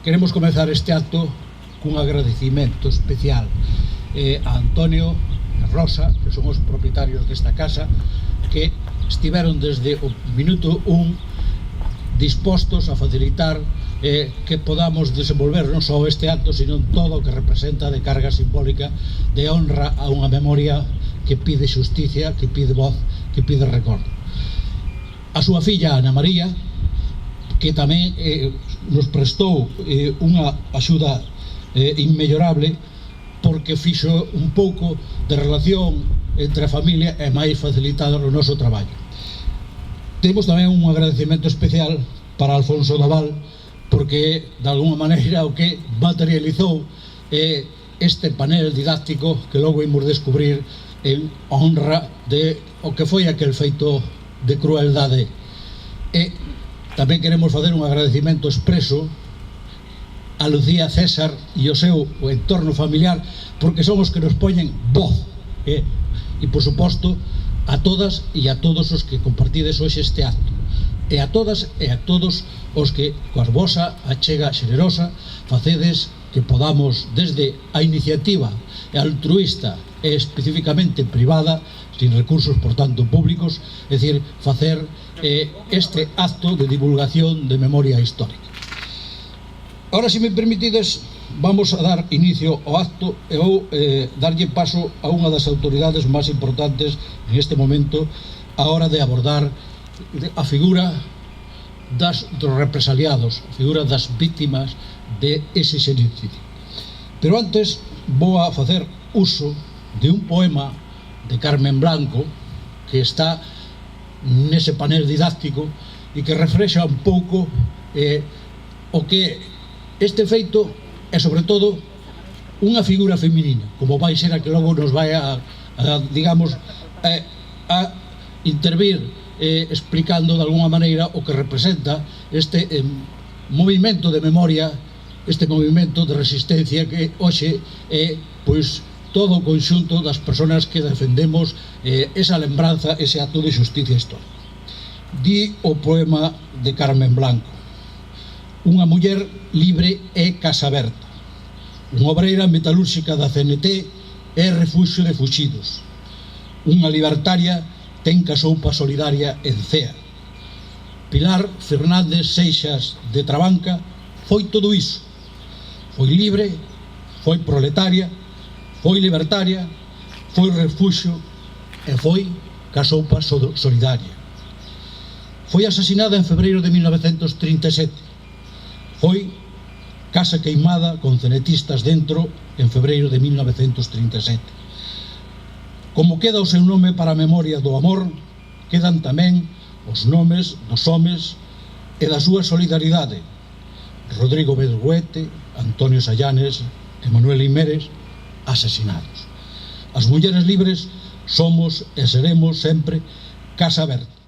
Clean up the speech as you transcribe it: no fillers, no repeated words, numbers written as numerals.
Queremos comezar este acto cun agradecimento especial a Antonio e Rosa, que son os propietarios desta casa, que estiveron desde o minuto 1 dispostos a facilitar que podamos desenvolver non só este acto, sino todo o que representa de carga simbólica de honra a unha memoria que pide xusticia, que pide voz, que pide recordo. A súa filla Ana María, que tamén nos prestou unha axuda inmellorable, porque fixo un pouco de relación entre a familia e máis facilitado o noso traballo. Temos tamén un agradecemento especial para Alfonso Daval, porque de alguna maneira o que materializou este panel didáctico que logo imos descubrir en honra de o que foi aquel feito de crueldade. E tamén queremos facer un agradecimento expreso a Lucía, César e o seu entorno familiar, porque son os que nos poñen voz, e por suposto a todas e a todos os que compartides hoxe este acto, e a todas e a todos os que coa vosa achega xenerosa facedes que podamos, desde a iniciativa altruista e especificamente privada, sin recursos por tanto públicos, é dicir, facer este acto de divulgación de memoria histórica. Ahora, se me permitides, vamos a dar inicio ao acto e vou darlle paso a unha das autoridades máis importantes en este momento a hora de abordar a figura dos represaliados, a figura das vítimas de ese xenocidio. Pero antes vou a facer uso de un poema de Carmen Blanco que está nese panel didáctico e que reflexa un pouco o que este feito é, sobre todo, unha figura feminina, como vai ser a que logo nos vai a intervir explicando de alguna maneira o que representa este movimento de memoria, este movimento de resistencia que hoxe é pois todo o conxunto das persoas que defendemos esa lembranza, ese acto de xusticia histórica. Di o poema de Carmen Blanco: unha muller libre é casa aberta, unha obreira metalúrxica da CNT é refuxio de fuxidos, unha libertaria ten casoupa solidaria en CEA. Pilar Fernández Seixas de Trabanca foi todo iso, foi libre, foi proletaria, foi libertaria, foi refuxio e foi casoupa solidaria. Foi asesinada en febreiro de 1937, foi casa queimada con cenetistas dentro en febreiro de 1937. Como queda o seu nome para a memoria do amor, quedan tamén os nomes dos homes e da súa solidaridade: Rodrigo Berruete, Antonio Sallanes e Manuel Imeres, asesinados. As mulleres libres somos e seremos sempre casa aberta.